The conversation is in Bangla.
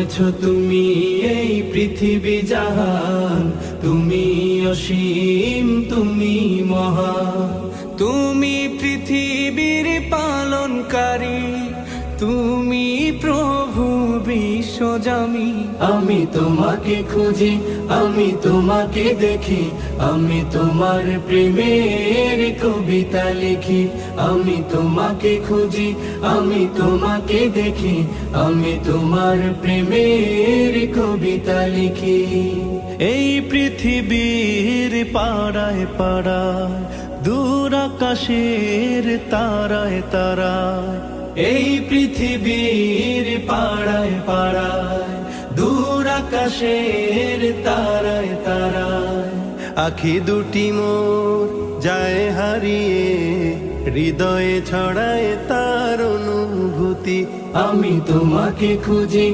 করেছো তুমি এই পৃথিবী জাহান, তুমি অসীম, তুমি মহান। তুমি পৃথিবীর পালনকারী, তুমি প্রভু বিশ্বজামি। আমি তোমাকে খুঁজি, আমি তোমাকে দেখি, আমি তোমার প্রেমের কবিতা লিখি। আমি তোমাকে খুঁজি, আমি তোমাকে দেখি, আমি তোমার প্রেমের কবিতা লিখি। এই পৃথিবীর পাড়ায় পাড়ায়, দূর আকাশের তারায় তারায়, এই পৃথিবীর পাড়ায় পাড়ায়, দূর আকাশের তারায় তারায়, আখি দুটি মোর যায় হারিয়ে, হৃদয়ে ছড়ায় তার অনুভূতি। আমি তোমাকে খুঁজি,